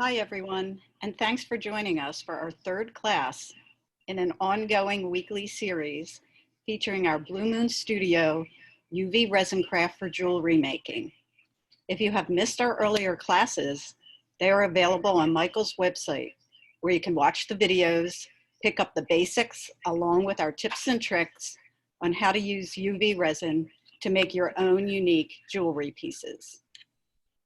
Hi everyone, and thanks for joining us for our third class in an ongoing weekly series featuring our Blue Moon Studio UV resin craft for jewelry making. If you have missed our earlier classes, they are available on Michael's website, where you can watch the videos, pick up the basics, along with our tips and tricks on how to use UV resin to make your own unique jewelry pieces.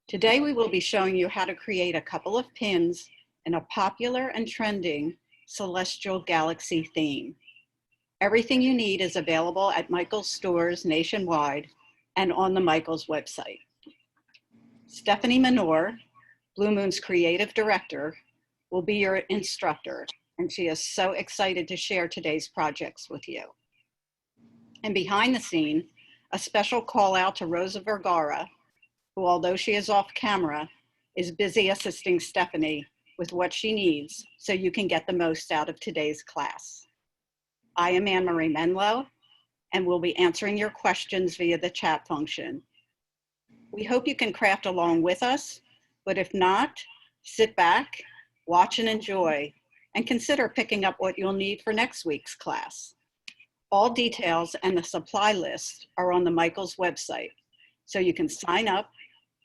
Today, we will be showing you how to create a couple of pins in a popular and trending celestial galaxy theme. Everything you need is available at Michael's stores nationwide and on the Michael's website. Stephanie Minor, Blue Moon's creative director, will be your instructor, and she is so excited to share today's projects with you. And behind the scene, a special call out to Rosa Vergara, who, although she is off camera, is busy assisting Stephanie with what she needs so you can get the most out of today's class. I am Anne-Marie Menlo, and will be answering your questions via the chat function. We hope you can craft along with us, but if not, sit back, watch and enjoy, and consider picking up what you'll need for next week's class. All details and the supply list are on the Michael's website, so you can sign up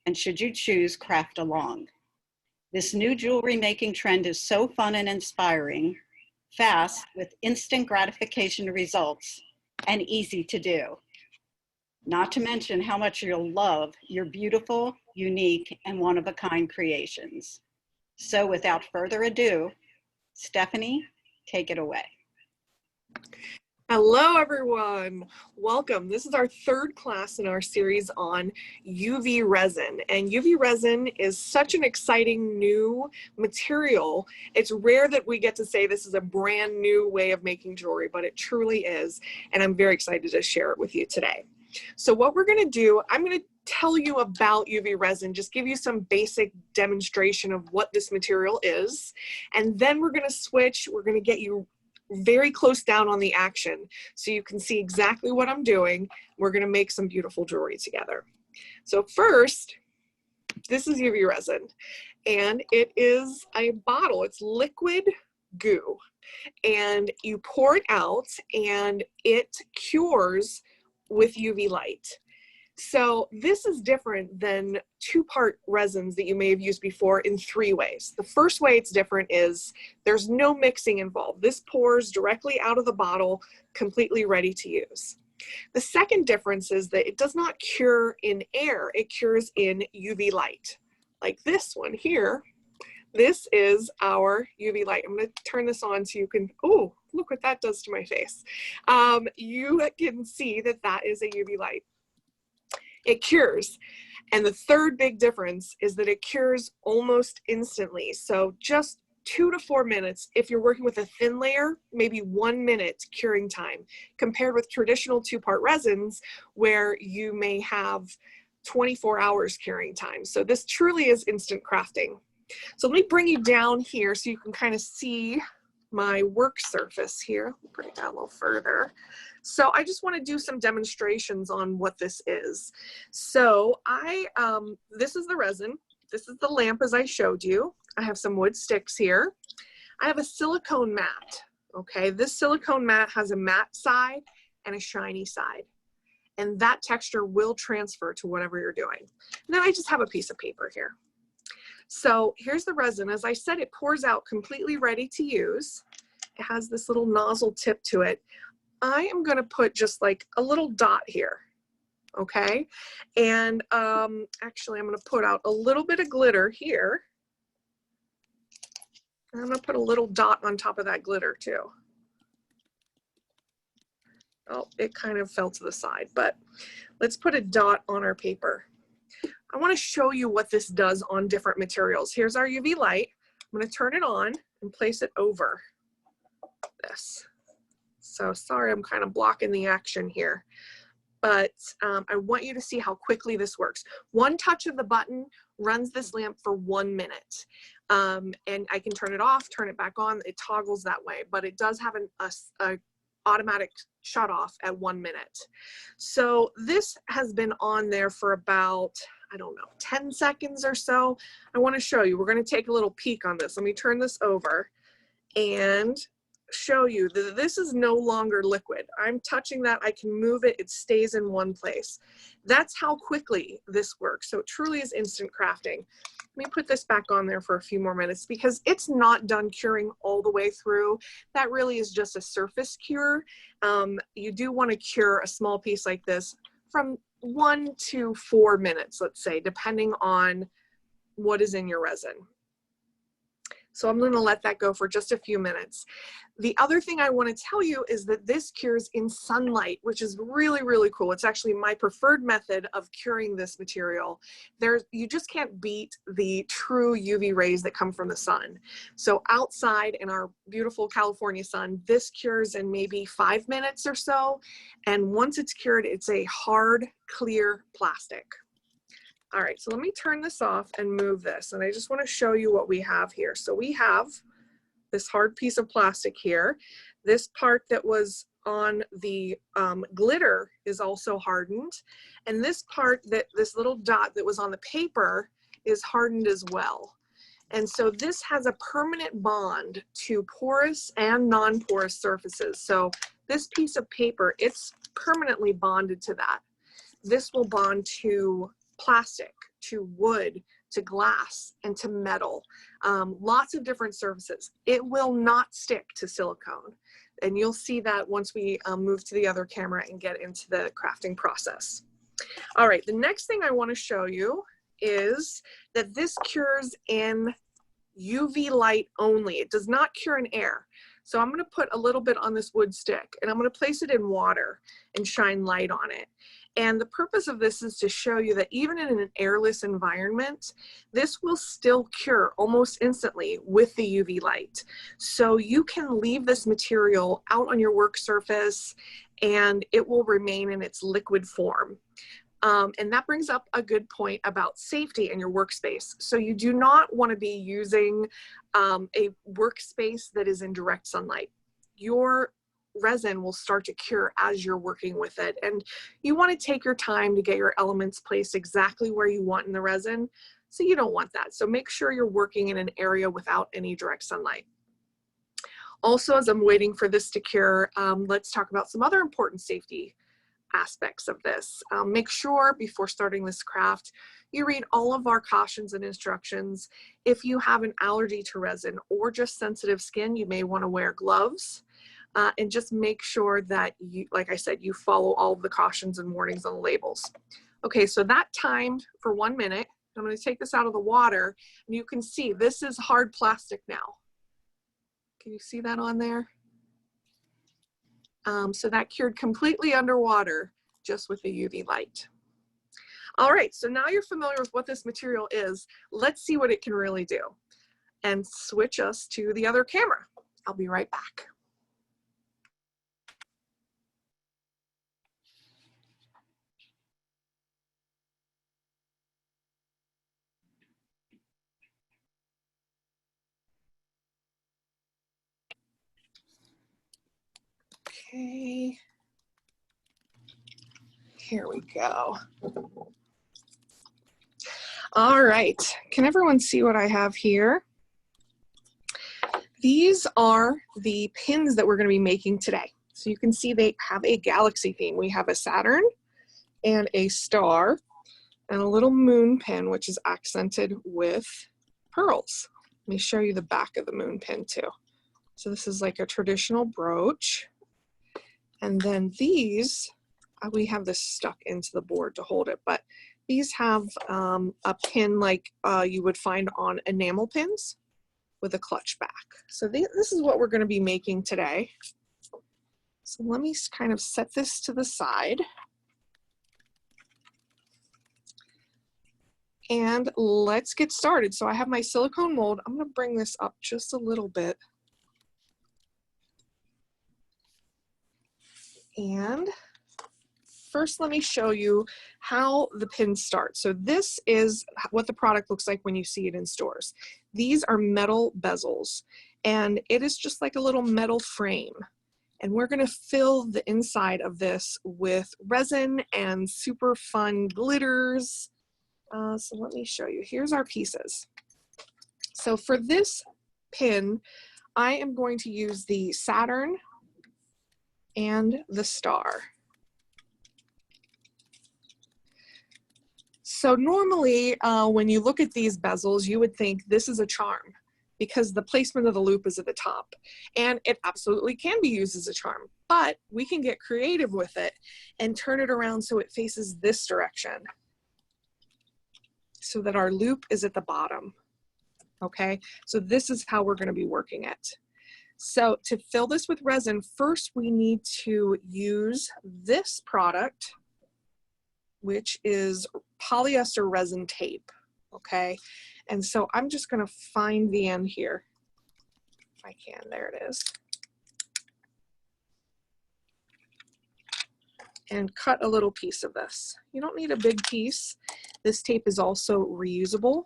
and, should you choose, craft along. This new jewelry making trend is so fun and inspiring, fast, with instant gratification results, and easy to do. Not to mention how much you'll love your beautiful, unique, and one-of-a-kind creations. So without further ado, Stephanie, take it away. Hello everyone, welcome. This is our third class in our series on UV resin, and UV resin is such an exciting new material. It's rare that we get to say this is a brand new way of making jewelry, but it truly is, and I'm very excited to share it with you today. So what we're going to do, I'm going to tell you about UV resin, just give you some basic demonstration of what this material is, and then we're going to switch. We're going to get you very close down on the action so you can see exactly what I'm doing. We're going to make some beautiful jewelry together. So first, this is UV resin, and it is a bottle. It's liquid goo, and you pour it out and it cures with UV light. So this is different than two-part resins that you may have used before in three ways. The first way it's different is there's no mixing involved. This pours directly out of the bottle, completely ready to use. The second difference is that it does not cure in air, it cures in UV light. Like this one here, this is our UV light. I'm going to turn this on so you can, oh, look what that does to my face. You can see that that is a UV light. It cures. And the third big difference is that it cures almost instantly. So just 2 to 4 minutes. If you're working with a thin layer, maybe 1 minute curing time, compared with traditional two-part resins where you may have 24 hours curing time. So this truly is instant crafting. So let me bring you down here so you can kind of see my work surface here. Bring it down a little further. So I just want to do some demonstrations on what this is. So this is the resin. This is the lamp as I showed you. I have some wood sticks here. I have a silicone mat. Okay, this silicone mat has a matte side and a shiny side. And that texture will transfer to whatever you're doing. And then I just have a piece of paper here. So here's the resin. As I said, it pours out completely ready to use. It has this little nozzle tip to it. I am going to put just like a little dot here, okay? And actually, I'm going to put out a little bit of glitter here. And I'm going to put a little dot on top of that glitter too. Oh, it kind of fell to the side, but let's put a dot on our paper. I want to show you what this does on different materials. Here's our UV light. I'm going to turn it on and place it over this. So sorry, I'm kind of blocking the action here, but I want you to see how quickly this works. One touch of the button runs this lamp for 1 minute. And I can turn it off, turn it back on. It toggles that way, but it does have an automatic shut off at 1 minute. So this has been on there for about, I don't know, 10 seconds or so. I want to show you. We're going to take a little peek on this. Let me turn this over and show you that this is no longer liquid. I'm touching that, I can move it, it stays in one place. That's how quickly this works. So it truly is instant crafting. Let me put this back on there for a few more minutes because it's not done curing all the way through. That really is just a surface cure. You do want to cure a small piece like this from 1 to 4 minutes, let's say, depending on what is in your resin. So I'm going to let that go for just a few minutes. The other thing I want to tell you is that this cures in sunlight, which is really, really cool. It's actually my preferred method of curing this material. You just can't beat the true UV rays that come from the sun. So outside in our beautiful California sun, this cures in maybe 5 minutes or so. And once it's cured, it's a hard, clear plastic. All right, so let me turn this off and move this. And I just want to show you what we have here. So we have this hard piece of plastic here. This part that was on the glitter is also hardened. And this part, this little dot that was on the paper is hardened as well. And so this has a permanent bond to porous and non-porous surfaces. So this piece of paper, it's permanently bonded to that. This will bond to plastic, to wood, to glass, and to metal. Lots of different surfaces. It will not stick to silicone. And you'll see that once we move to the other camera and get into the crafting process. All right, the next thing I want to show you is that this cures in UV light only. It does not cure in air. So I'm going to put a little bit on this wood stick and I'm going to place it in water and shine light on it. And the purpose of this is to show you that even in an airless environment, this will still cure almost instantly with the UV light. So you can leave this material out on your work surface and it will remain in its liquid form. And that brings up a good point about safety in your workspace. So you do not want to be using a workspace that is in direct sunlight. Your resin will start to cure as you're working with it. And you want to take your time to get your elements placed exactly where you want in the resin. So you don't want that. So make sure you're working in an area without any direct sunlight. Also, as I'm waiting for this to cure, let's talk about some other important safety aspects of this. Make sure before starting this craft, you read all of our cautions and instructions. If you have an allergy to resin or just sensitive skin, you may want to wear gloves. And just make sure that you, like I said, you follow all of the cautions and warnings on the labels. Okay, so that timed for 1 minute. I'm going to take this out of the water and you can see this is hard plastic now. Can you see that on there? So that cured completely underwater just with the UV light. All right, so now you're familiar with what this material is. Let's see what it can really do and switch us to the other camera. I'll be right back. Okay, here we go. All right, can everyone see what I have here? These are the pins that we're going to be making today. So you can see they have a galaxy theme. We have a Saturn and a star and a little moon pin, which is accented with pearls. Let me show you the back of the moon pin too. So this is like a traditional brooch. And then these, we have this stuck into the board to hold it, but these have a pin like you would find on enamel pins with a clutch back. So this is what we're going to be making today. So let me kind of set this to the side. And let's get started. So I have my silicone mold. I'm going to bring this up just a little bit. And first, let me show you how the pins start. So this is what the product looks like when you see it in stores. These are metal bezels, and it is just like a little metal frame. And we're going to fill the inside of this with resin and super fun glitters So let me show you. Here's our pieces. So for this pin, I am going to use the Saturn and the star. So normally when you look at these bezels, you would think this is a charm because the placement of the loop is at the top. And it absolutely can be used as a charm, but we can get creative with it and turn it around so it faces this direction so that our loop is at the bottom. Okay, so this is how we're going to be working it. So to fill this with resin, first we need to use this product, which is polyester resin tape. Okay, and so I'm just going to find the end here. If I can, there it is. And cut a little piece of this. You don't need a big piece. This tape is also reusable.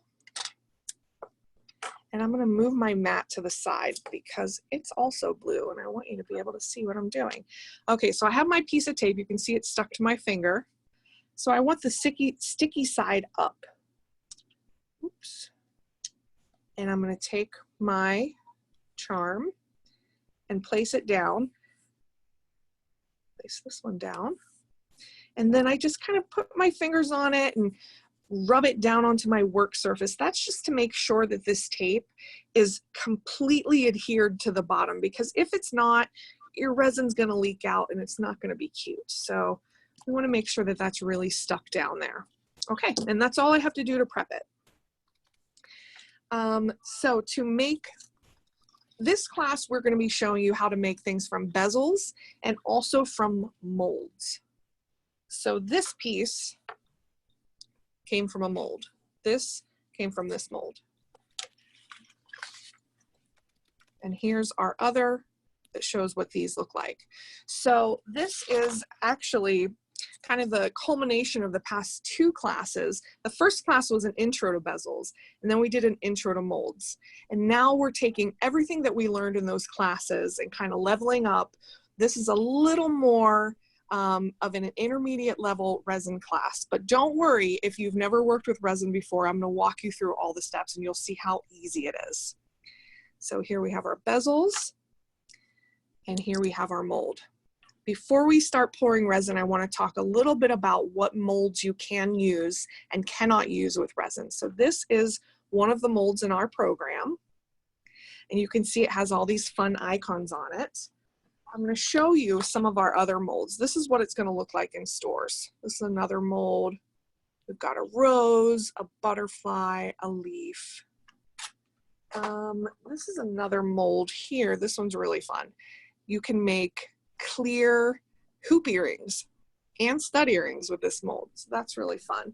And I'm going to move my mat to the side because it's also blue and I want you to be able to see what I'm doing. Okay, so I have my piece of tape. You can see it's stuck to my finger. So I want the sticky side up. Oops. And I'm going to take my charm and place it down. Place this one down. And then I just kind of put my fingers on it and rub it down onto my work surface. That's just to make sure that this tape is completely adhered to the bottom, because if it's not, your resin's going to leak out and it's not going to be cute. So we want to make sure that that's really stuck down there. Okay, and that's all I have to do to prep it. So to make this class, we're going to be showing you how to make things from bezels and also from molds. So this piece came from a mold. This came from this mold. And here's our other that shows what these look like. So this is actually kind of the culmination of the past two classes. The first class was an intro to bezels, and then we did an intro to molds. And now we're taking everything that we learned in those classes and kind of leveling up. This is a little more of an intermediate level resin class, but don't worry if you've never worked with resin before. I'm going to walk you through all the steps and you'll see how easy it is. So here we have our bezels and here we have our mold. Before we start pouring resin, I want to talk a little bit about what molds you can use and cannot use with resin. So this is one of the molds in our program, and you can see it has all these fun icons on it. I'm going to show you some of our other molds. This is what it's going to look like in stores. This is another mold. We've got a rose, a butterfly, a leaf. This is another mold here. This one's really fun. You can make clear hoop earrings and stud earrings with this mold. So that's really fun.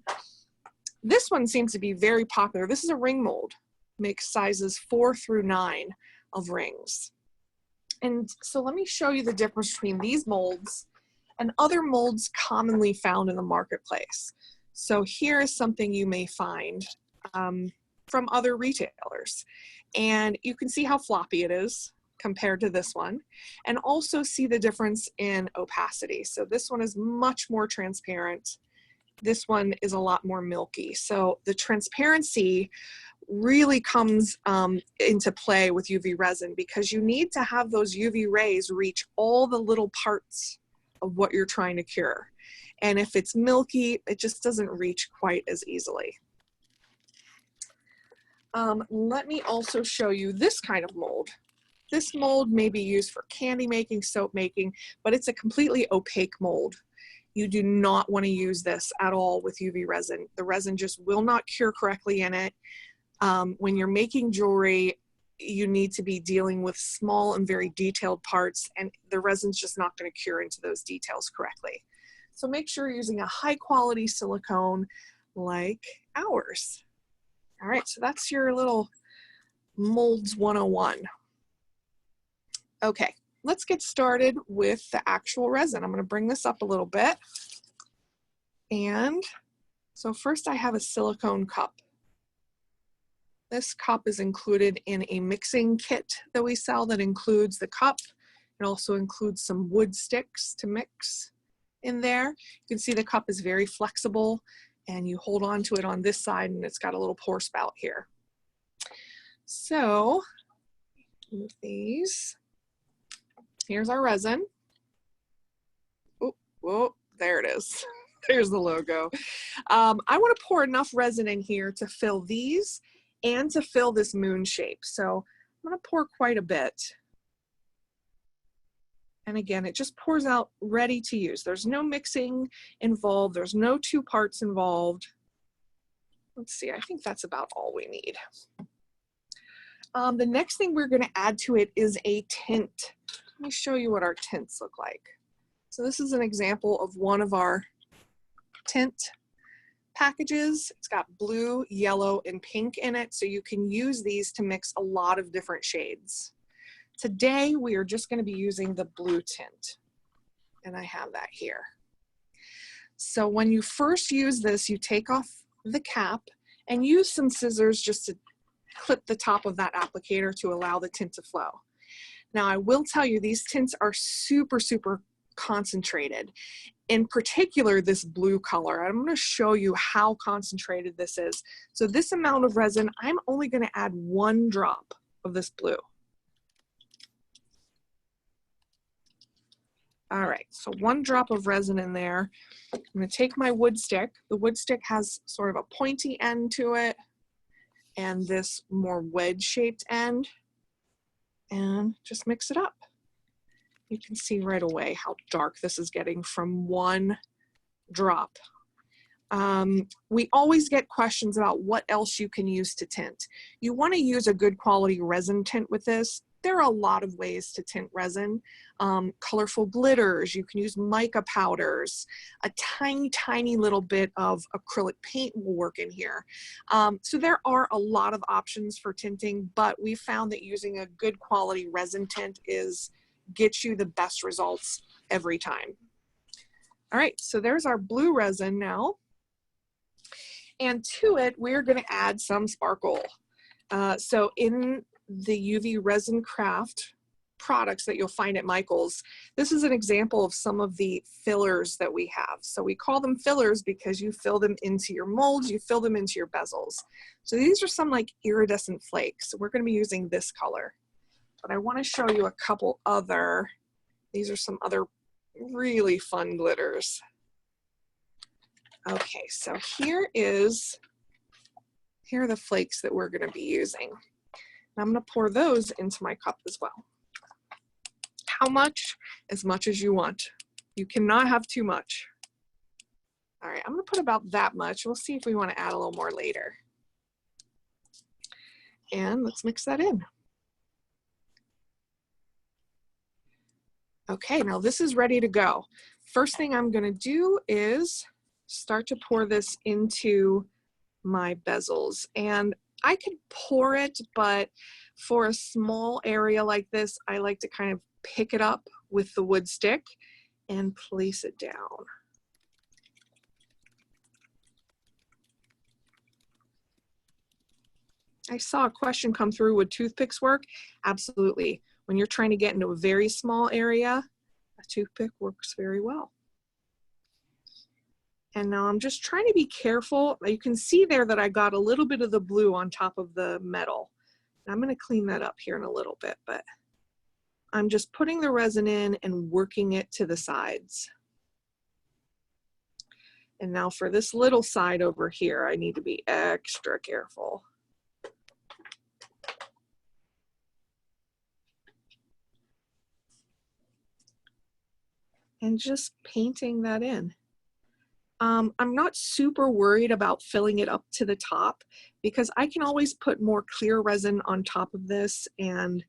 This one seems to be very popular. This is a ring mold. Makes sizes 4 through 9 of rings. And so let me show you the difference between these molds and other molds commonly found in the marketplace. So here is something you may find from other retailers. And you can see how floppy it is compared to this one, and also see the difference in opacity. So this one is much more transparent. This one is a lot more milky. So the transparency really comes into play with UV resin, because you need to have those UV rays reach all the little parts of what you're trying to cure. And if it's milky, it just doesn't reach quite as easily. Let me also show you this kind of mold. This mold may be used for candy making, soap making, but it's a completely opaque mold. You do not want to use this at all with UV resin. The resin just will not cure correctly in it. When you're making jewelry, you need to be dealing with small and very detailed parts, and the resin's just not going to cure into those details correctly. So make sure you're using a high quality silicone like ours. All right, so that's your little molds 101. Okay, let's get started with the actual resin. I'm going to bring this up a little bit. And so first I have a silicone cup. This cup is included in a mixing kit that we sell that includes the cup. It also includes some wood sticks to mix in there. You can see the cup is very flexible and you hold on to it on this side, and it's got a little pour spout here. So move these. Here's our resin. Oh, whoa, there it is. There's the logo. I want to pour enough resin in here to fill these and to fill this moon shape. So I'm going to pour quite a bit. And again, it just pours out ready to use. There's no mixing involved. There's no two parts involved. Let's see, I think that's about all we need. The next thing we're going to add to it is a tint. Let me show you what our tints look like. So this is an example of one of our tint packages. It's got blue, yellow, and pink in it, so you can use these to mix a lot of different shades. Today, we are just going to be using the blue tint, and I have that here. So when you first use this, you take off the cap and use some scissors just to clip the top of that applicator to allow the tint to flow. Now, I will tell you, these tints are super, super concentrated. In particular, this blue color. I'm going to show you how concentrated this is. So this amount of resin, I'm only going to add 1 drop of this blue. All right, so 1 drop of resin in there. I'm going to take my wood stick. The wood stick has sort of a pointy end to it and this more wedge-shaped end, and just mix it up. You can see right away how dark this is getting from 1 drop. We always get questions about what else you can use to tint. You want to use a good quality resin tint with this. There are a lot of ways to tint resin. Colorful glitters, you can use mica powders, a tiny, tiny little bit of acrylic paint will work in here. So there are a lot of options for tinting, but we found that using a good quality resin tint gets you the best results every time. All right, so there's our blue resin now. And to it, we're gonna add some sparkle. So in the UV Resin Craft products that you'll find at Michael's, this is an example of some of the fillers that we have. So we call them fillers because you fill them into your molds, you fill them into your bezels. So these are some like iridescent flakes. So we're gonna be using this color. But I wanna show you a couple other, these are some other really fun glitters. Okay, so here are the flakes that we're gonna be using. I'm going to pour those into my cup as well. How much? As much as you want. You cannot have too much. All right, I'm going to put about that much. We'll see if we want to add a little more later. And let's mix that in. Okay, now this is ready to go. First thing I'm going to do is start to pour this into my bezels. And I could pour it, but for a small area like this, I like to kind of pick it up with the wood stick and place it down. I saw a question come through, would toothpicks work? Absolutely. When you're trying to get into a very small area, a toothpick works very well. And now I'm just trying to be careful. You can see there that I got a little bit of the blue on top of the metal. I'm going to clean that up here in a little bit, but I'm just putting the resin in and working it to the sides. And now for this little side over here, I need to be extra careful. And just painting that in. I'm not super worried about filling it up to the top because I can always put more clear resin on top of this, and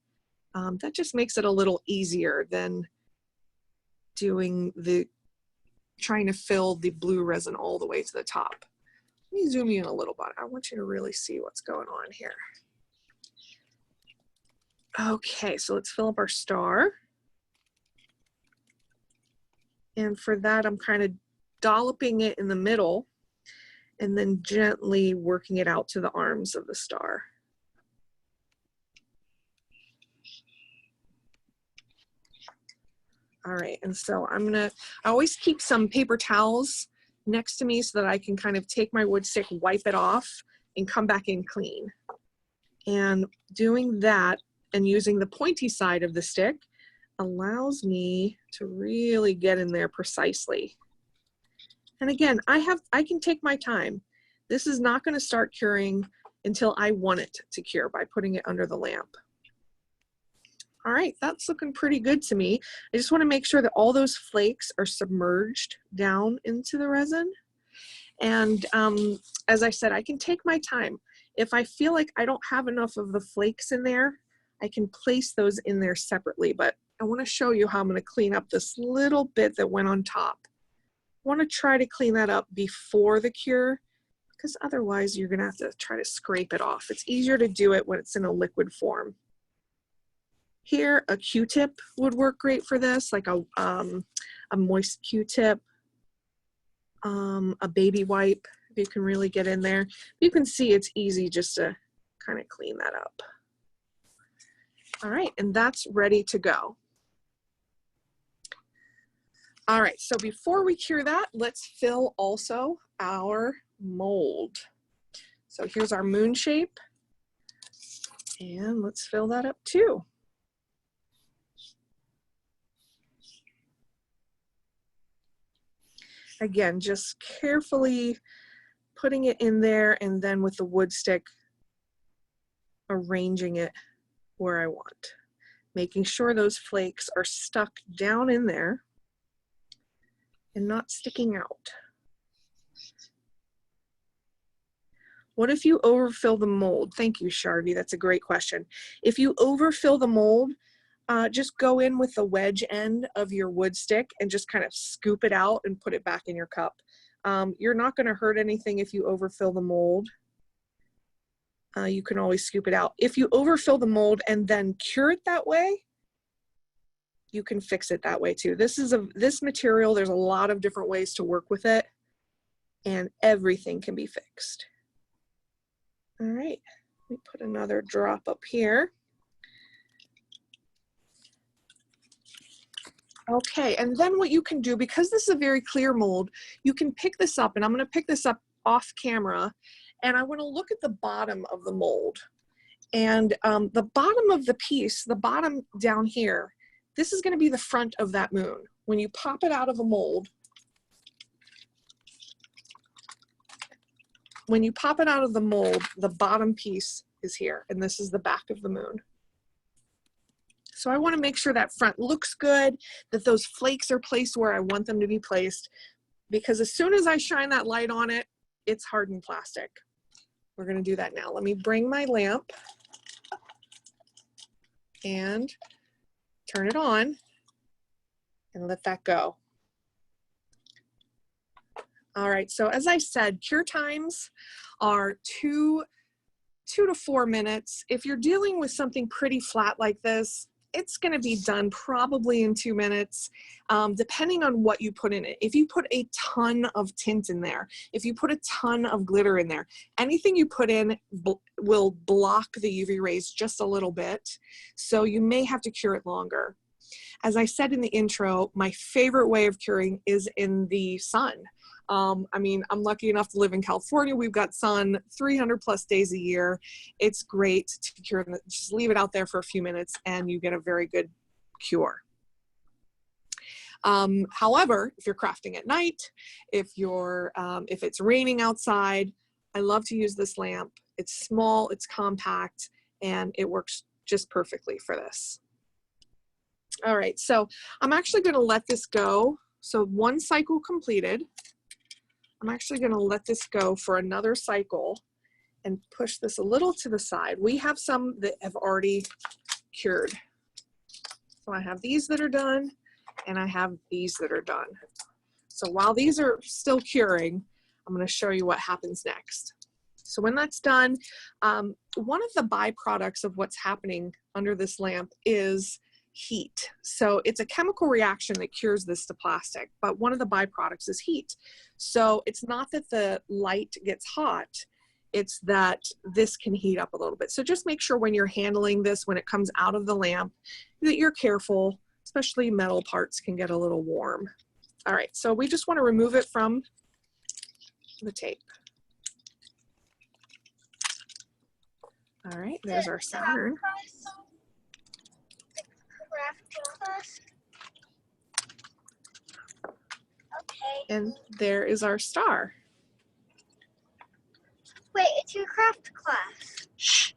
that just makes it a little easier than trying to fill the blue resin all the way to the top. Let me zoom in a little bit. I want you to really see what's going on here. Okay, so let's fill up our star. And for that, I'm kind of dolloping it in the middle and then gently working it out to the arms of the star. All right, and so I always keep some paper towels next to me so that I can kind of take my wood stick, wipe it off, and come back in clean. And doing that and using the pointy side of the stick allows me to really get in there precisely. And again, I can take my time. This is not going to start curing until I want it to cure by putting it under the lamp. All right, that's looking pretty good to me. I just want to make sure that all those flakes are submerged down into the resin. And as I said, I can take my time. If I feel like I don't have enough of the flakes in there, I can place those in there separately. But I want to show you how I'm going to clean up this little bit that went on top. I want to try to clean that up before the cure, because otherwise you're going to have to try to scrape it off. It's easier to do it when it's in a liquid form. Here, a Q-tip would work great for this, like a moist Q-tip, a baby wipe, if you can really get in there. You can see it's easy just to kind of clean that up. All right, and that's ready to go. All right, so before we cure that, let's fill also our mold. So here's our moon shape, and let's fill that up too. Again, just carefully putting it in there and then with the wood stick, arranging it where I want. Making sure those flakes are stuck down in there and not sticking out. What if you overfill the mold? Thank you, Sharvie, that's a great question. If you overfill the mold, just go in with the wedge end of your wood stick and just kind of scoop it out and put it back in your cup. You're not going to hurt anything if you overfill the mold. You can always scoop it out. If you overfill the mold and then cure it that way, you can fix it that way too. This material, there's a lot of different ways to work with it, and everything can be fixed. All right, let me put another drop up here. Okay, and then what you can do, because this is a very clear mold, you can pick this up, and I'm going to pick this up off camera, and I want to look at the bottom of the mold. And the bottom of the piece, the bottom down here, this is going to be the front of that moon. When you pop it out of a mold, the bottom piece is here, and this is the back of the moon. So I want to make sure that front looks good, that those flakes are placed where I want them to be placed, because as soon as I shine that light on it, it's hardened plastic. We're going to do that now. Let me bring my lamp and turn it on and let that go. All right, so as I said, cure times are 2 to 4 minutes. If you're dealing with something pretty flat like this, it's going to be done probably in 2 minutes, depending on what you put in it. If you put a ton of tint in there, if you put a ton of glitter in there, anything you put in will block the UV rays just a little bit. So you may have to cure it longer. As I said in the intro, my favorite way of curing is in the sun. I mean, I'm lucky enough to live in California. We've got sun 300+ days a year. It's great to cure. Just leave it out there for a few minutes and you get a very good cure. However, if you're crafting at night, if it's raining outside, I love to use this lamp. It's small, it's compact, and it works just perfectly for this. All right, so I'm actually going to let this go. So one cycle completed. I'm actually going to let this go for another cycle and push this a little to the side. We have some that have already cured. So I have these that are done and I have these that are done. So while these are still curing, I'm going to show you what happens next. So when that's done, one of the byproducts of what's happening under this lamp is heat. So it's a chemical reaction that cures this to plastic, but one of the byproducts is heat. So it's not that the light gets hot, it's that this can heat up a little bit. So just make sure when you're handling this, when it comes out of the lamp, that you're careful, especially metal parts can get a little warm. All right, so we just want to remove it from the tape. All right, there's our Saturn. Okay. And there is our star. Wait, it's your craft class. Shh.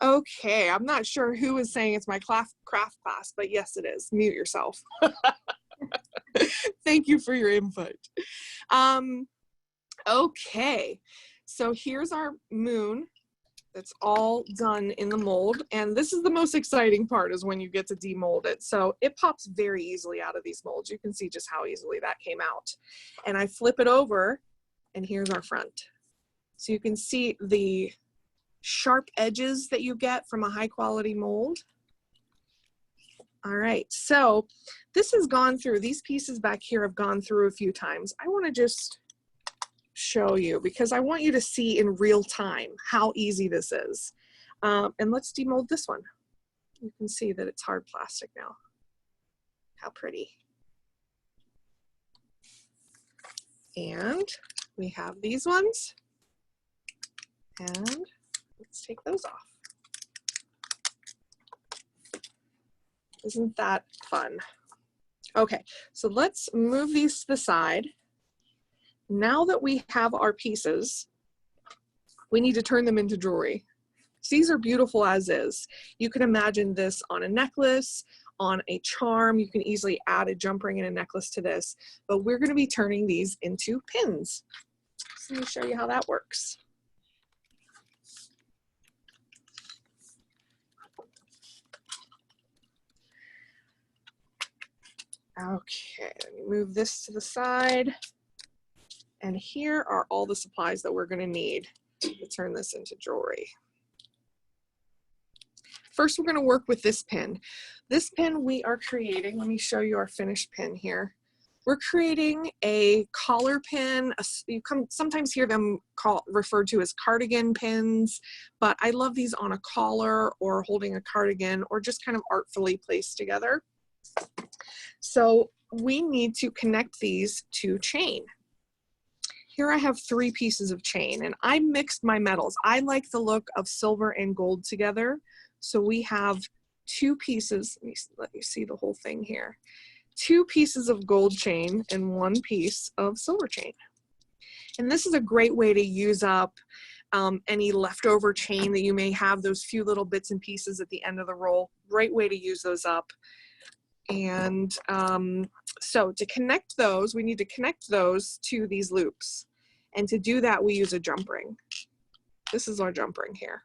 Okay, I'm not sure who is saying it's my craft class, but yes, it is. Mute yourself. Thank you for your input. Okay, so here's our moon. That's all done in the mold, and this is the most exciting part, is when you get to demold it. So it pops very easily out of these molds. You can see just how easily that came out. And I flip it over, and here's our front. So you can see the sharp edges that you get from a high quality mold. All right, so this has gone through, these pieces back here have gone through a few times. I want to just show you, because I want you to see in real time how easy this is. And let's demold this one. You can see that it's hard plastic now. How pretty. And we have these ones. And let's take those off. Isn't that fun? Okay, so let's move these to the side. Now that we have our pieces, we need to turn them into jewelry. So these are beautiful as is. You can imagine this on a necklace, on a charm. You can easily add a jump ring and a necklace to this, but we're going to be turning these into pins. So let me show you how that works. Okay, let me move this to the side. And here are all the supplies that we're going to need to turn this into jewelry. First, we're going to work with this pin. This pin we are creating, let me show you our finished pin here. We're creating a collar pin. You sometimes hear them referred to as cardigan pins, but I love these on a collar or holding a cardigan, or just kind of artfully placed together. So we need to connect these to chain. Here I have 3 pieces of chain, and I mixed my metals. I like the look of silver and gold together. So we have 2 pieces, let you see the whole thing here. 2 pieces of gold chain and 1 piece of silver chain. And this is a great way to use up any leftover chain that you may have, those few little bits and pieces at the end of the roll. Great way to use those up. And so to connect those, we need to connect those to these loops. And to do that, we use a jump ring. This is our jump ring here.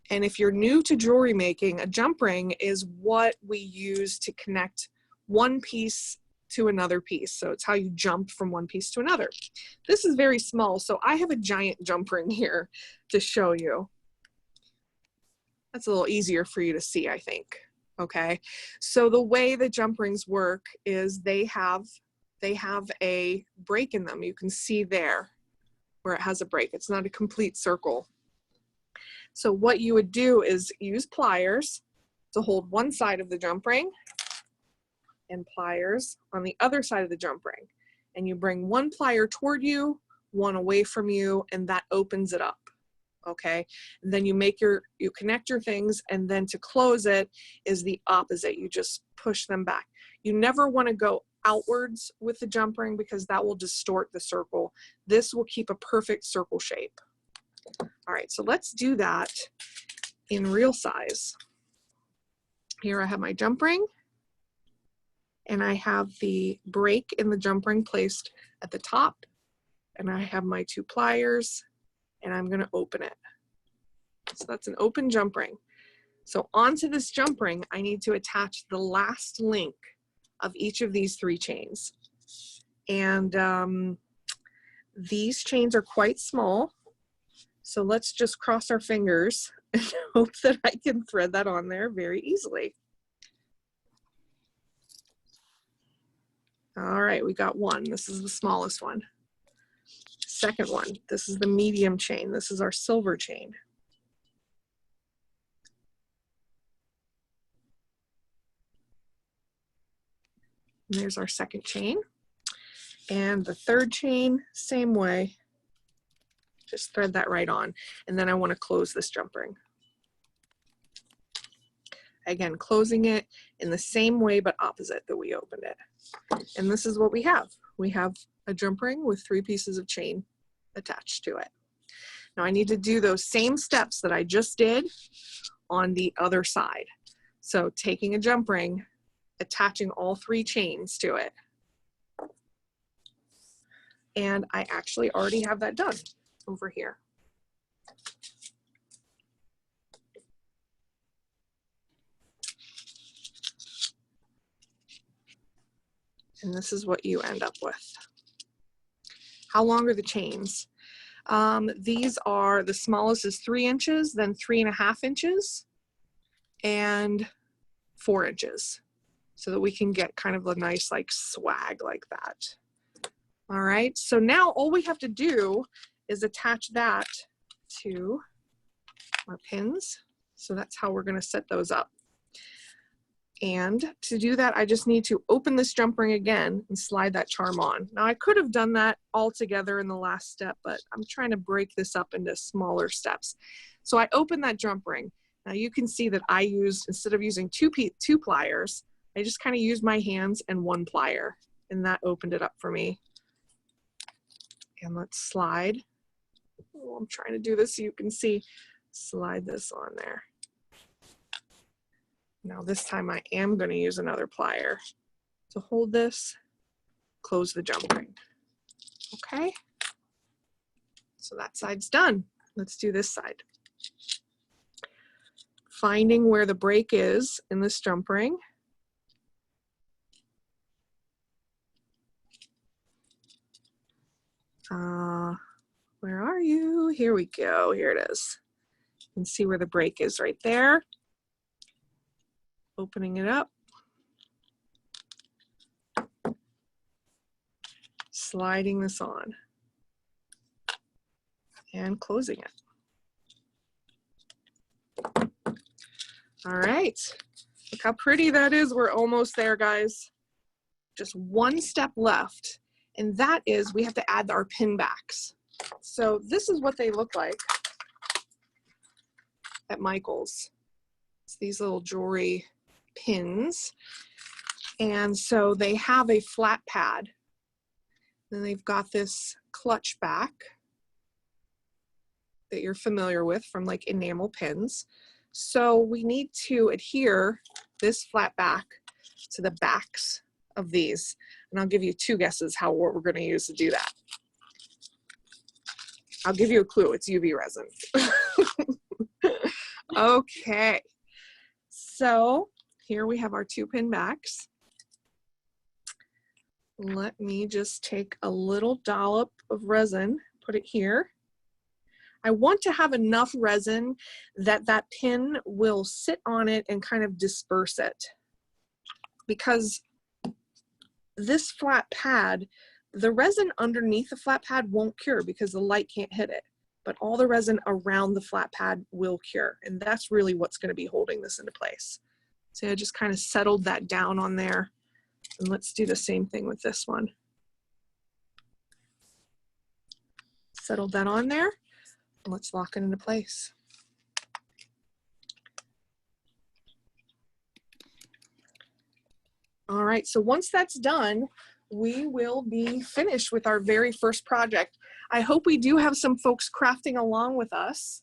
And if you're new to jewelry making, a jump ring is what we use to connect one piece to another piece. So it's how you jump from one piece to another. This is very small, so I have a giant jump ring here to show you. That's a little easier for you to see, I think. Okay, so the way the jump rings work is they have a break in them. You can see there where it has a break. It's not a complete circle. So what you would do is use pliers to hold one side of the jump ring and pliers on the other side of the jump ring. And you bring one plier toward you, one away from you, and that opens it up. Okay, and then you connect your things, and then to close it is the opposite. You just push them back. You never want to go outwards with the jump ring because that will distort the circle. This will keep a perfect circle shape. All right, so let's do that in real size. Here I have my jump ring, and I have the break in the jump ring placed at the top, and I have my 2 pliers, and I'm going to open it. So that's an open jump ring. So onto this jump ring, I need to attach the last link of each of these 3 chains. And these chains are quite small. So let's just cross our fingers and hope that I can thread that on there very easily. All right, we got 1. This is the smallest one. Second one, this is the medium chain. This is our silver chain. And there's our second chain. And the third chain, same way. Just thread that right on. And then I want to close this jump ring. Again, closing it in the same way but opposite that we opened it. And this is what we have. We have a jump ring with 3 pieces of chain attached to it. Now I need to do those same steps that I just did on the other side. So taking a jump ring, attaching all 3 chains to it. And I actually already have that done over here. And this is what you end up with. How long are the chains? These are, the smallest is 3 inches, then 3.5 inches, and 4 inches, so that we can get kind of a nice like swag like that. All right, so now all we have to do is attach that to our pins. So that's how we're going to set those up. And to do that, I just need to open this jump ring again and slide that charm on. Now I could have done that all together in the last step, but I'm trying to break this up into smaller steps. So I open that jump ring. Now you can see that I used, instead of using two pliers, I just kind of used my hands and 1 plier, and that opened it up for me. And let's slide. Oh, I'm trying to do this so you can see. Slide this on there. Now this time I am going to use another plier to hold this, close the jump ring. Okay, so that side's done. Let's do this side. Finding where the break is in this jump ring. Where are you? Here we go, here it is. You can see where the break is right there. Opening it up, sliding this on, and closing it. All right, look how pretty that is. We're almost there, guys. Just 1 step left, and that is we have to add our pin backs. So this is what they look like at Michael's. It's these little jewelry pins, and so they have a flat pad, and they've got this clutch back that you're familiar with from like enamel pins. So we need to adhere this flat back to the backs of these, and I'll give you 2 guesses what we're going to use to do that. I'll give you a clue. It's UV resin. Okay, so here we have our 2 pin backs. Let me just take a little dollop of resin, put it here. I want to have enough resin that that pin will sit on it and kind of disperse it. Because this flat pad, the resin underneath the flat pad won't cure because the light can't hit it. But all the resin around the flat pad will cure. And that's really what's going to be holding this into place. So I just kind of settled that down on there. And let's do the same thing with this one. Settled that on there. And let's lock it into place. All right, so once that's done, we will be finished with our very first project. I hope we do have some folks crafting along with us.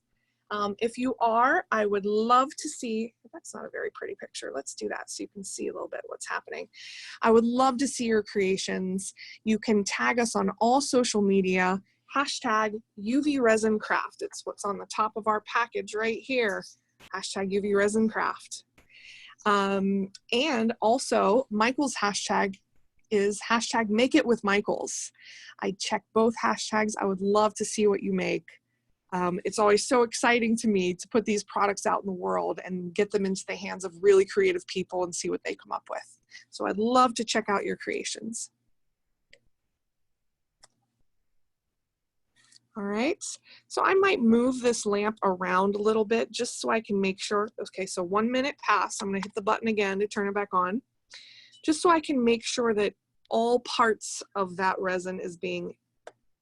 If you are, I would love to see, that's not a very pretty picture. Let's do that so you can see a little bit what's happening. I would love to see your creations. You can tag us on all social media, hashtag UV Resin Craft. It's what's on the top of our package right here, hashtag UV Resin Craft. And also Michael's hashtag is hashtag Make It With Michaels. I check both hashtags. I would love to see what you make. It's always so exciting to me to put these products out in the world and get them into the hands of really creative people and see what they come up with. So I'd love to check out your creations. All right, so I might move this lamp around a little bit just so I can make sure. Okay, so 1 minute passed. I'm gonna hit the button again to turn it back on. just so I can make sure that all parts of that resin is being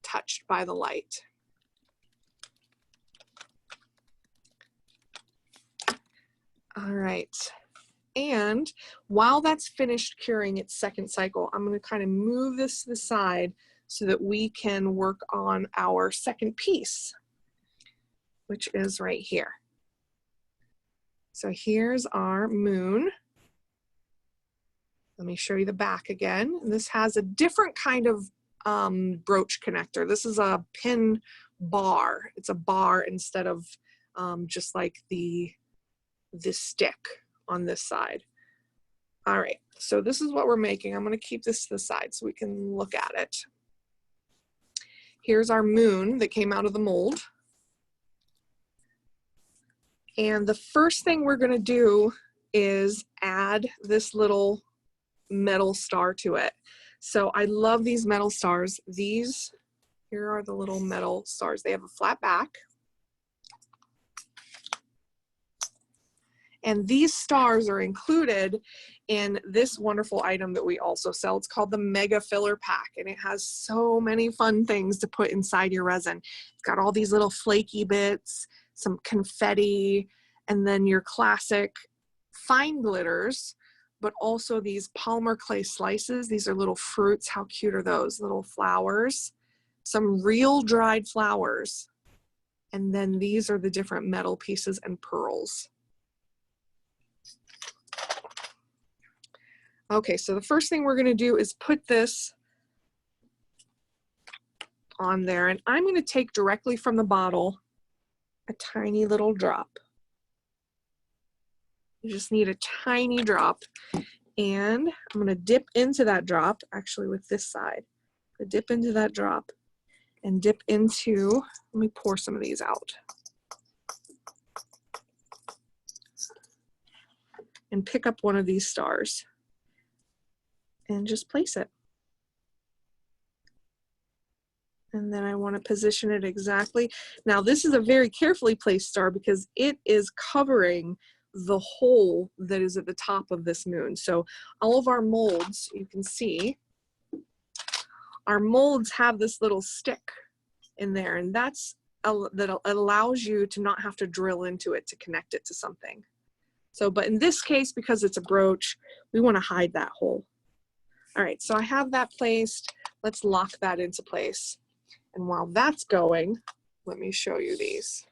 touched by the light. All right. And while that's finished curing its second cycle, I'm going to kind of move this to the side so that we can work on our second piece, which is right here. So here's our moon. Let me show you the back again. This has a different kind of brooch connector. This is a pin bar. It's a bar instead of just like this stick on this side. All right, so this is what we're making. I'm going to keep this to the side so we can look at it. Here's our moon that came out of the mold. And the first thing we're going to do is add this little metal star to it. So I love these metal stars. These, here are the little metal stars. They have a flat back. And these stars are included in this wonderful item that we also sell. It's called the Mega Filler Pack, and it has so many fun things to put inside your resin. It's got all these little flaky bits, some confetti, and then your classic fine glitters, but also these polymer clay slices. These are little fruits. How cute are those? Little flowers, some real dried flowers. And then these are the different metal pieces and pearls. Okay, so the first thing we're going to do is put this on there, and I'm going to take directly from the bottle a tiny little drop. You just need a tiny drop, and I'm going to dip into that drop, actually with this side. Dip into that drop and dip into, let me pour some of these out. And pick up one of these stars. And just place it. And then I want to position it exactly. Now this is a very carefully placed star because it is covering the hole that is at the top of this moon. So all of our molds, you can see, our molds have this little stick in there, and that allows you to not have to drill into it to connect it to something. So, but in this case, because it's a brooch, we want to hide that hole. All right, so I have that placed. Let's lock that into place. And while that's going, let me show you these.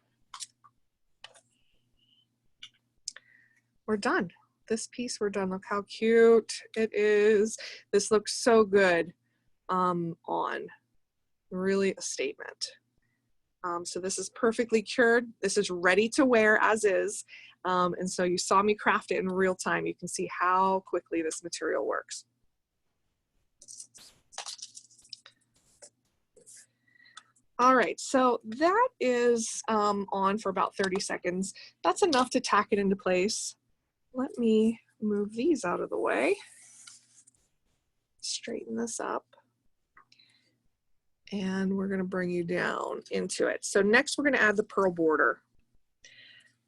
We're done. This piece, we're done. Look how cute it is. This looks so good on. Really a statement. So this is perfectly cured. This is ready to wear as is. And so you saw me craft it in real time. You can see how quickly this material works. All right, so that is on for about 30 seconds. That's enough to tack it into place. Let me move these out of the way. Straighten this up. And we're gonna bring you down into it. So next we're gonna add the pearl border.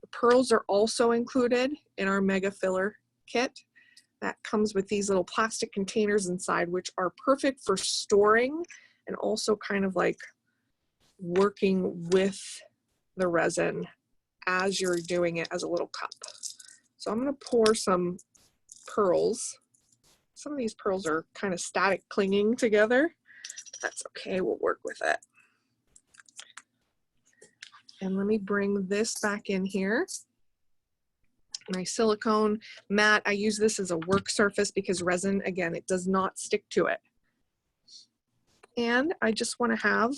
The pearls are also included in our Mega Filler kit. That comes with these little plastic containers inside, which are perfect for storing and also kind of like working with the resin as you're doing it as a little cup. So I'm going to pour some pearls. Some of these pearls are kind of static clinging together. That's okay, we'll work with it. And let me bring this back in here. My silicone mat, I use this as a work surface because resin, again, it does not stick to it. And I just want to have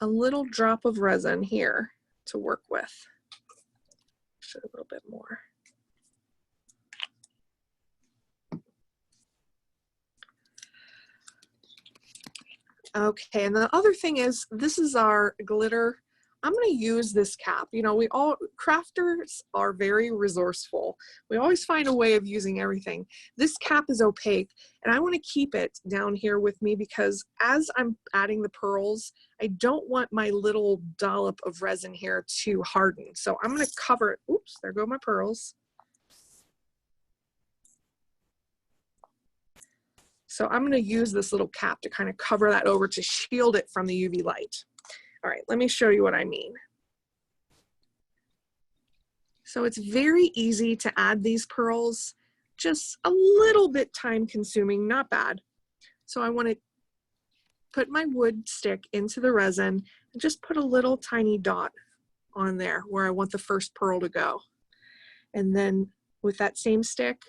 a little drop of resin here to work with. Should a little bit more. Okay, and the other thing is, this is our glitter. I'm going to use this cap. You know, crafters are very resourceful. We always find a way of using everything. This cap is opaque, and I want to keep it down here with me because as I'm adding the pearls, I don't want my little dollop of resin here to harden. So I'm going to cover it. Oops, there go my pearls. So I'm going to use this little cap to kind of cover that over to shield it from the UV light. All right, let me show you what I mean. So it's very easy to add these pearls, just a little bit time consuming, not bad. So I want to put my wood stick into the resin and just put a little tiny dot on there where I want the first pearl to go. And then with that same stick,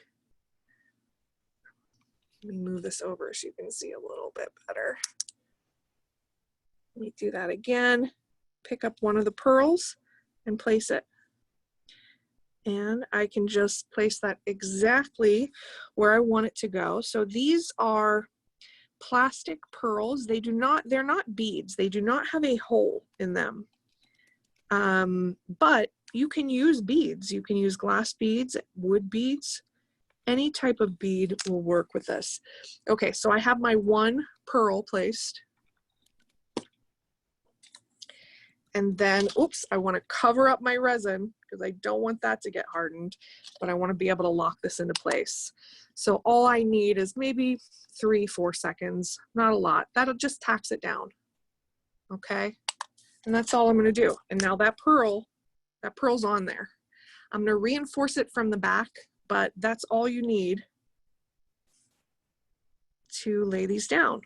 let me move this over so you can see a little bit better. Let me do that again. Pick up one of the pearls and place it. And I can just place that exactly where I want it to go. So these are plastic pearls. They're not beads. They do not have a hole in them. But you can use beads. You can use glass beads, wood beads. Any type of bead will work with this. Okay, so I have my one pearl placed. And then, oops, I want to cover up my resin because I don't want that to get hardened, but I want to be able to lock this into place. So all I need is maybe 3-4 seconds, not a lot. That'll just tax it down. Okay, and that's all I'm going to do. And now that pearl's on there. I'm going to reinforce it from the back, but that's all you need to lay these down.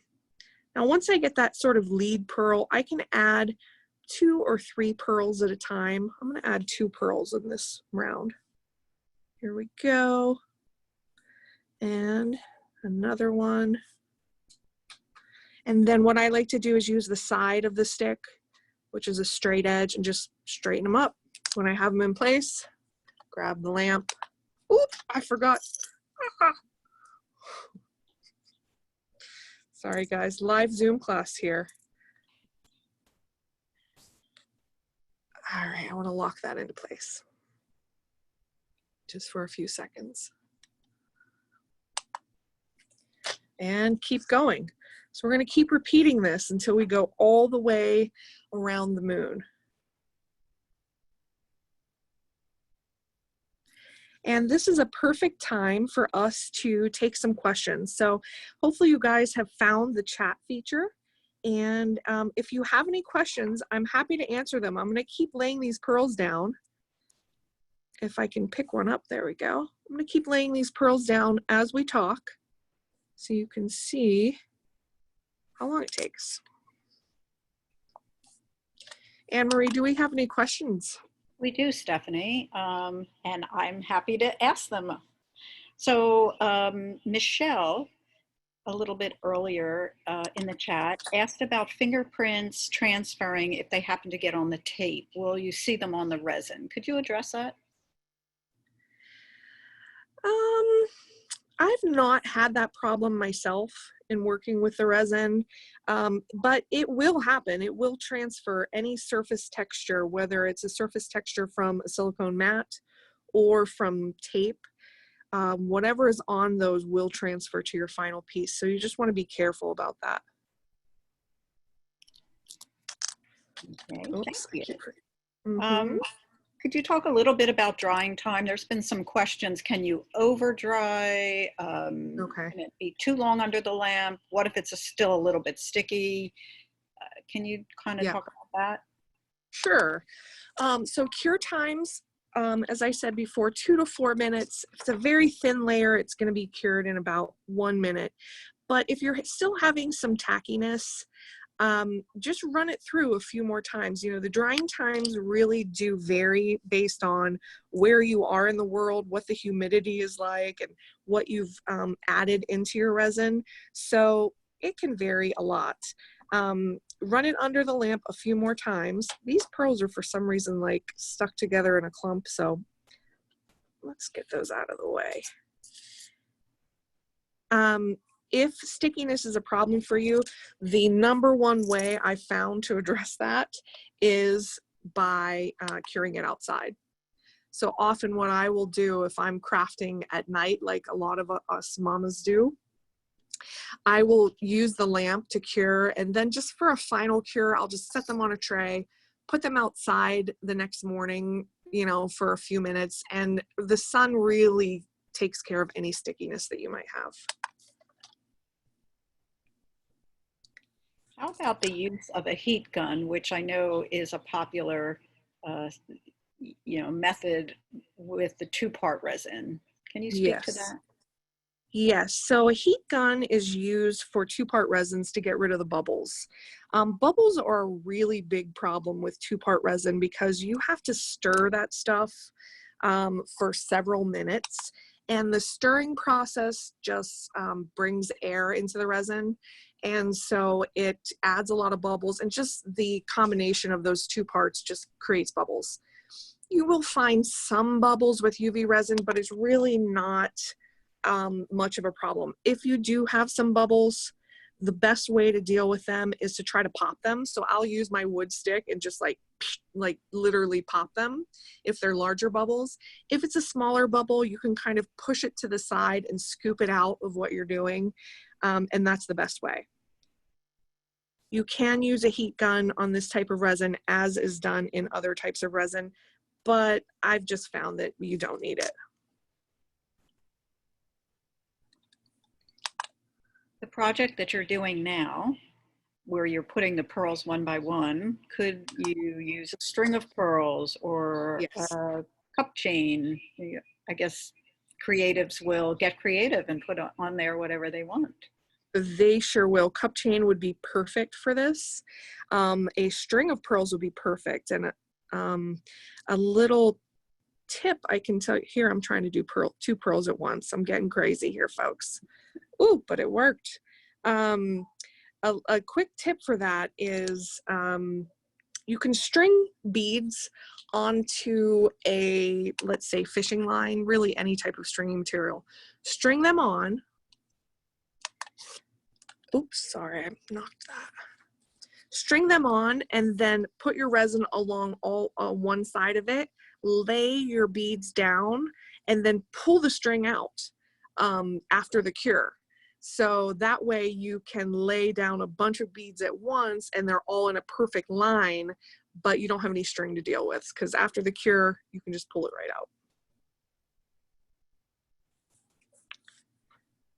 Now, once I get that sort of lead pearl, I can add 2 or 3 pearls at a time. I'm going to add 2 pearls in this round. Here we go. And another one. And then what I like to do is use the side of the stick, which is a straight edge, and just straighten them up. When I have them in place, grab the lamp. Oop, I forgot. Sorry guys, live Zoom class here. All right, I want to lock that into place just for a few seconds. And keep going. So we're going to keep repeating this until we go all the way around the moon. And this is a perfect time for us to take some questions. So hopefully you guys have found the chat feature. And if you have any questions, I'm happy to answer them. I'm going to keep laying these pearls down. If I can pick one up, there we go. I'm going to keep laying these pearls down as we talk so you can see how long it takes. Anne-Marie, do we have any questions? We do, Stephanie, and I'm happy to ask them. So Michelle, a little bit earlier in the chat, asked about fingerprints transferring if they happen to get on the tape. Will you see them on the resin? Could you address that? I've not had that problem myself in working with the resin, but it will happen. It will transfer any surface texture, whether it's a surface texture from a silicone mat or from tape. Whatever is on those will transfer to your final piece. So you just want to be careful about that. Okay, Oops, thank you. Could you talk a little bit about drying time? There's been some questions. Can you over dry? Okay. Can it be too long under the lamp? What if it's still a little bit sticky? Can you kind of talk about that? Sure. So cure times, as I said before, 2 to 4 minutes. If it's a very thin layer, it's going to be cured in about 1 minute. But if you're still having some tackiness, just run it through a few more times. You know, the drying times really do vary based on where you are in the world, what the humidity is like, and what you've added into your resin. So it can vary a lot. Run it under the lamp a few more times. These pearls are for some reason like stuck together in a clump, so let's get those out of the way. If stickiness is a problem for you, the #1 way I found to address that is by curing it outside. So often what I will do if I'm crafting at night, like a lot of us mamas do, I will use the lamp to cure, and then just for a final cure, I'll just set them on a tray, put them outside the next morning, you know, for a few minutes, and the sun really takes care of any stickiness that you might have. about the use of a heat gun, which I know is a popular uh, method with the two-part resin? Can you speak to Yes. that? Yes, so a heat gun is used for two-part resins to get rid of the bubbles. Bubbles are a really big problem with two-part resin because you have to stir that stuff for several minutes, and the stirring process just brings air into the resin, and so it adds a lot of bubbles, and just the combination of those two parts just creates bubbles. You will find some bubbles with UV resin, but it's really not much of a problem. If you do have some bubbles, the best way to deal with them is to try to pop them. So I'll use my wood stick and just like literally pop them if they're larger bubbles. If it's a smaller bubble, you can kind of push it to the side and scoop it out of what you're doing. And that's the best way. You can use a heat gun on this type of resin, as is done in other types of resin, but I've just found that you don't need it. The project that you're doing now, where you're putting the pearls one by one, could you use a string of pearls or Yes. a cup chain? I guess creatives will get creative and put on there whatever they want. They sure will. Cup chain would be perfect for this. A string of pearls would be perfect. And a little tip I can tell you here, I'm trying to do two pearls at once. I'm getting crazy here, folks. Ooh, but it worked. A quick tip for that is you can string beads onto a, let's say, fishing line, really any type of stringing material. String them on. Oops, sorry, I knocked that. String them on and then put your resin along one side of it, lay your beads down, and then pull the string out after the cure. So that way you can lay down a bunch of beads at once and they're all in a perfect line, but you don't have any string to deal with, because after the cure, you can just pull it right out.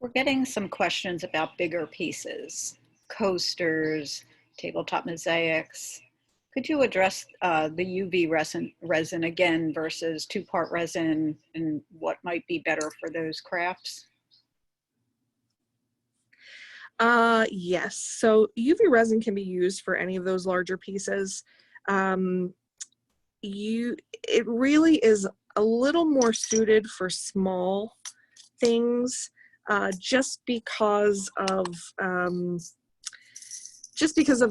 We're getting some questions about bigger pieces, coasters, tabletop mosaics. Could you address the UV resin again versus two-part resin and what might be better for those crafts? Yes, so UV resin can be used for any of those larger pieces. It really is a little more suited for small things, just because of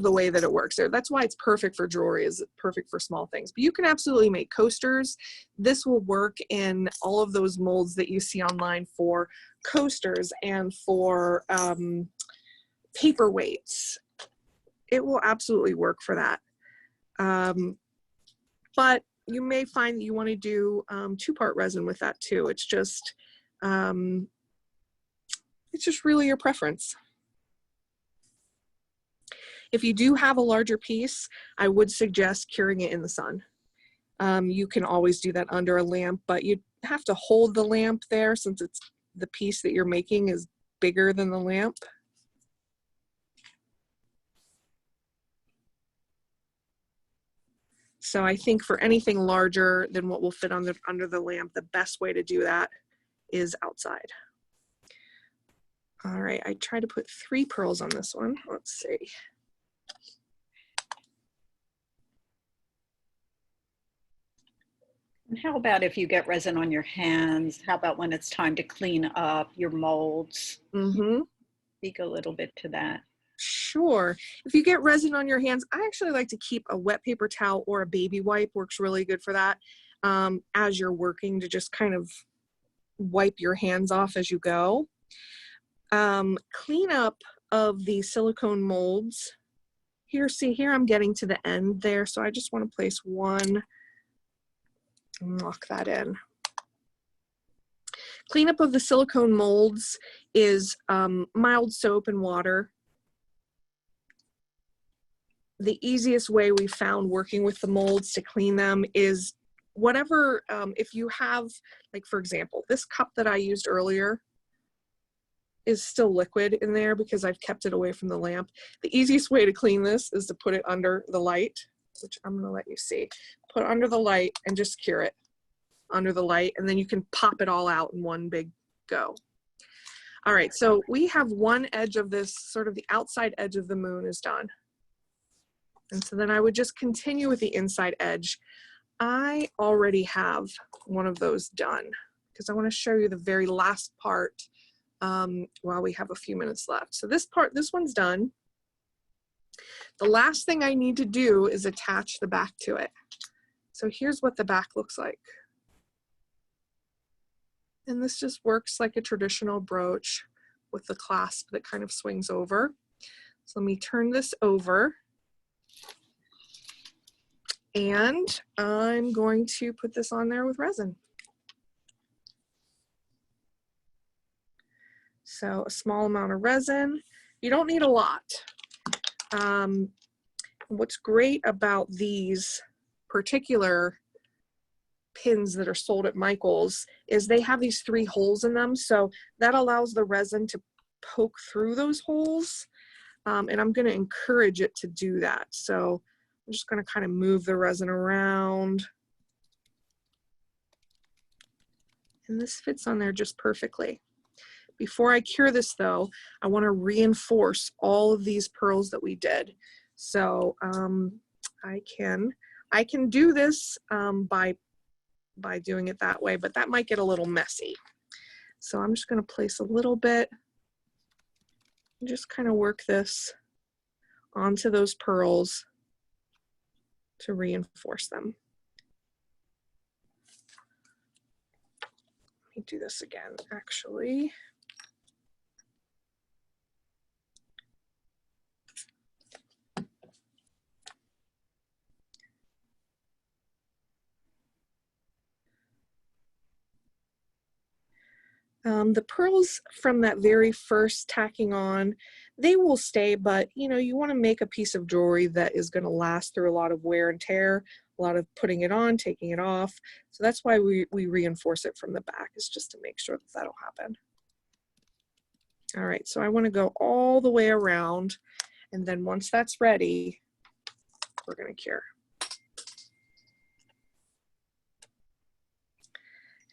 the way that it works there. That's why it's perfect for jewelry, is perfect for small things. But you can absolutely make coasters. This will work in all of those molds that you see online for coasters and for paperweights. It will absolutely work for that. But you may find that you want to do two-part resin with that too. It's just really your preference. If you do have a larger piece, I would suggest curing it in the sun. You can always do that under a lamp, but you have to hold the lamp there since it's the piece that you're making is bigger than the lamp. So I think for anything larger than what will fit under the lamp, the best way to do that is outside. All right, I tried to put 3 pearls on this one. Let's see. And how about if you get resin on your hands? How about when it's time to clean up your molds? Mm-hmm. Speak a little bit to that. Sure. If you get resin on your hands, I actually like to keep a wet paper towel or a baby wipe. Works really good for that. As you're working, to just kind of wipe your hands off as you go. Cleanup of the silicone molds. Here I'm getting to the end there, so I just want to place one and lock that in. Cleanup of the silicone molds is mild soap and water. The easiest way we found working with the molds to clean them is whatever, if you have, like for example, this cup that I used earlier, is still liquid in there because I've kept it away from the lamp. The easiest way to clean this is to put it under the light, which I'm gonna let you see. Put it under the light and just cure it under the light, and then you can pop it all out in one big go. All right, so we have one edge of this, sort of the outside edge of the moon is done. And so then I would just continue with the inside edge. I already have one of those done because I want to show you the very last part while we have a few minutes left. So this one's done. The last thing I need to do is attach the back to it. So here's what the back looks like. And this just works like a traditional brooch with the clasp that kind of swings over. So let me turn this over. And I'm going to put this on there with resin. So a small amount of resin. You don't need a lot. What's great about these particular pins that are sold at Michael's is they have these 3 holes in them. So that allows the resin to poke through those holes. And I'm going to encourage it to do that. So I'm just going to kind of move the resin around. And this fits on there just perfectly. Before I cure this though, I want to reinforce all of these pearls that we did. So I can do this by doing it that way, but that might get a little messy. So I'm just going to place a little bit and just kind of work this onto those pearls to reinforce them. Let me do this again, actually. The pearls from that very first tacking on, they will stay, but you know, you want to make a piece of jewelry that is going to last through a lot of wear and tear, a lot of putting it on, taking it off. So that's why we reinforce it from the back, is just to make sure that that'll happen. All right, so I want to go all the way around, and then once that's ready, we're going to cure.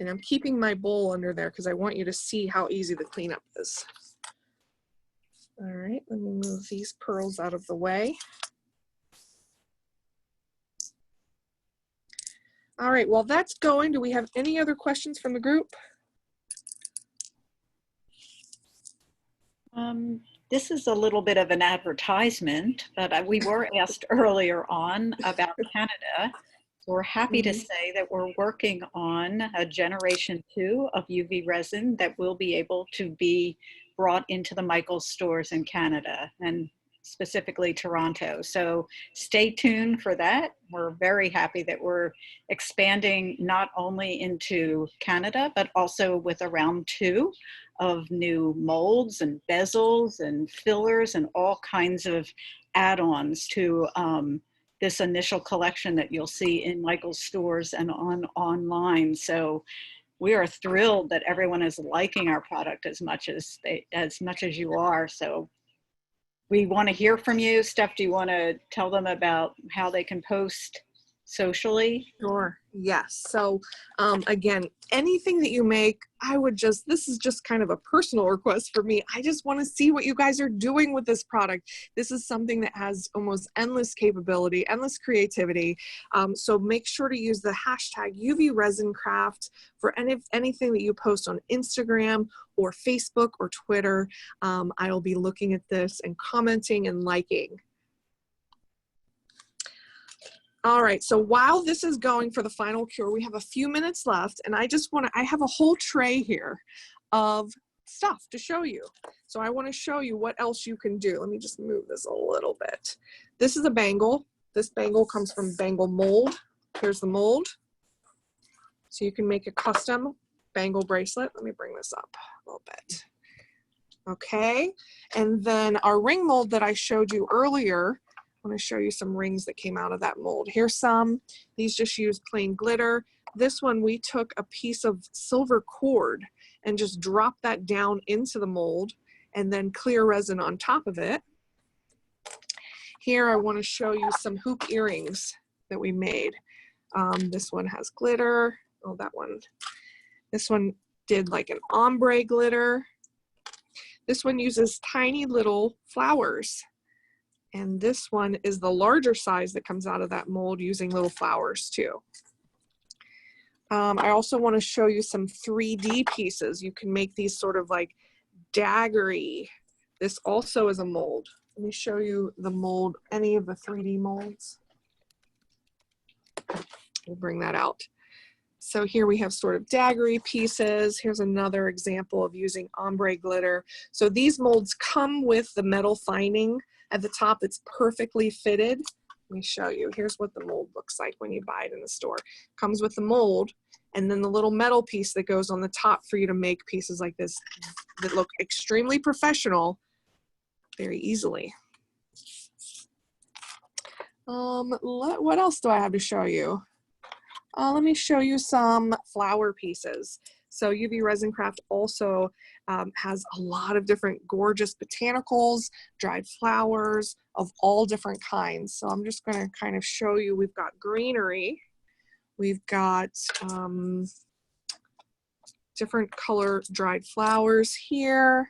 And I'm keeping my bowl under there because I want you to see how easy the cleanup is. All right, let me move these pearls out of the way. All right, while that's going, do we have any other questions from the group? This is a little bit of an advertisement, but we were asked earlier on about Canada. We're happy to say that we're working on a generation 2 of UV resin that will be able to be brought into the Michael's stores in Canada, and specifically Toronto. So stay tuned for that. We're very happy that we're expanding not only into Canada, but also with a round 2 of new molds and bezels and fillers and all kinds of add-ons to this initial collection that you'll see in Michael's stores and online. So we are thrilled that everyone is liking our product as much as you are. So we want to hear from you. Steph, do you want to tell them about how they can post socially? Sure, yes. So again, anything that you make, this is just kind of a personal request for me. I just want to see what you guys are doing with this product. This is something that has almost endless capability, endless creativity. So make sure to use the hashtag UV Resin Craft for anything that you post on Instagram or Facebook or Twitter. I'll be looking at this and commenting and liking. All right, so while this is going for the final cure, we have a few minutes left, and I have a whole tray here of stuff to show you. So I want to show you what else you can do. Let me just move this a little bit. This is a bangle. This bangle comes from Bangle Mold. Here's the mold. So you can make a custom bangle bracelet. Let me bring this up a little bit. Okay, and then our ring mold that I showed you earlier, I want to show you some rings that came out of that mold. Here's some. These just used plain glitter. This one, we took a piece of silver cord and just dropped that down into the mold. and then clear resin on top of it. Here I want to show you some hoop earrings that we made. This one has glitter. Oh, that one. This one did like an ombre glitter. This one uses tiny little flowers. And this one is the larger size that comes out of that mold using little flowers too. I also want to show you some 3D pieces. You can make these sort of like daggery. This also is a mold. Let me show you the mold, any of the 3D molds. We'll bring that out. So here we have sort of daggery pieces. Here's another example of using ombre glitter. So these molds come with the metal finding at the top that's perfectly fitted. Let me show you. Here's what the mold looks like when you buy it in the store. Comes with the mold and then the little metal piece that goes on the top for you to make pieces like this that look extremely professional very easily. What else do I have to show you? Let me show you some flower pieces. So UV Resin Craft also has a lot of different gorgeous botanicals, dried flowers of all different kinds. So I'm just going to kind of show you, we've got greenery, we've got different color dried flowers here.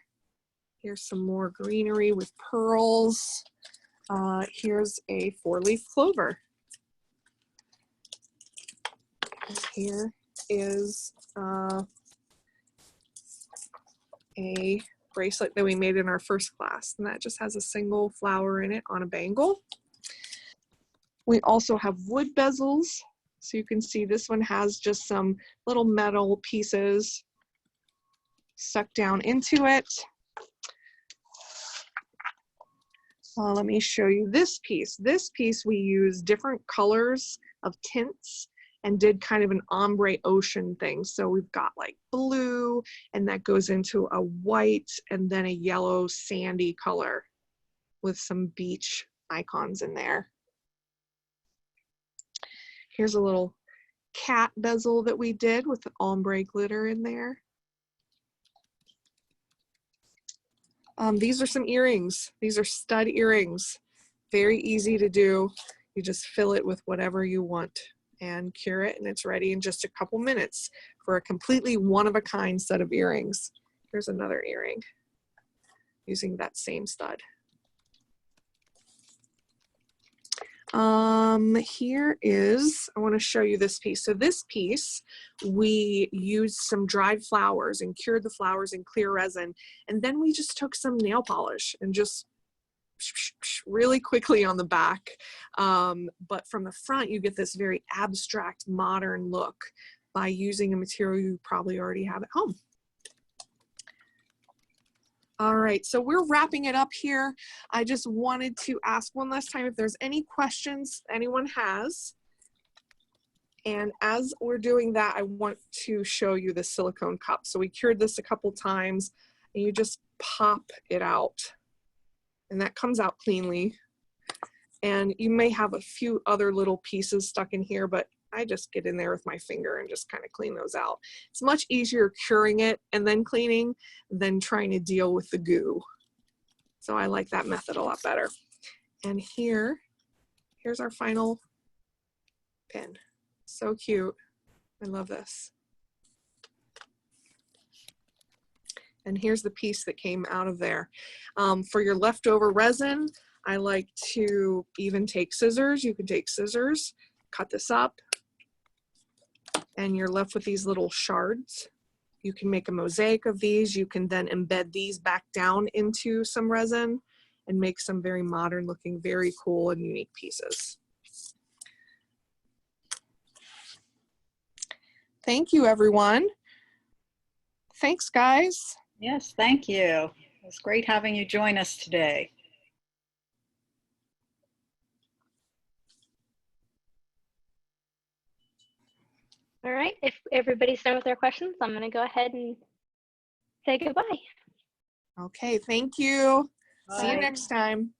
Here's some more greenery with pearls. Here's a 4-leaf clover. Here is a bracelet that we made in our first class, and that just has a single flower in it on a bangle. We also have wood bezels, so you can see this one has just some little metal pieces stuck down into it. Let me show you this piece. This piece we use different colors of tints and did kind of an ombre ocean thing. So we've got like blue, and that goes into a white and then a yellow sandy color with some beach icons in there. Here's a little cat bezel that we did with the ombre glitter in there. These are some earrings. These are stud earrings. Very easy to do. You just fill it with whatever you want and cure it, and it's ready in just a couple minutes for a completely one-of-a-kind set of earrings. Here's another earring using that same stud. Here is, I want to show you this piece. So this piece, we used some dried flowers and cured the flowers in clear resin, and then we just took some nail polish and just really quickly on the back, but from the front you get this very abstract modern look by using a material you probably already have at home. All right, so we're wrapping it up here. I just wanted to ask one last time if there's any questions anyone has. And as we're doing that, I want to show you the silicone cup. So we cured this a couple times, and you just pop it out. And that comes out cleanly. And you may have a few other little pieces stuck in here, but I just get in there with my finger and just kind of clean those out. It's much easier curing it and then cleaning than trying to deal with the goo. So I like that method a lot better. And here's our final pin. So cute. I love this. And here's the piece that came out of there. For your leftover resin, I like to even take scissors. You can take scissors, cut this up, and you're left with these little shards. You can make a mosaic of these. You can then embed these back down into some resin and make some very modern looking, very cool and unique pieces. Thank you, everyone. Thanks, guys. Yes, thank you. It was great having you join us today. All right, if everybody's done with their questions, I'm going to go ahead and say goodbye. Okay, thank you. See you Bye. next time.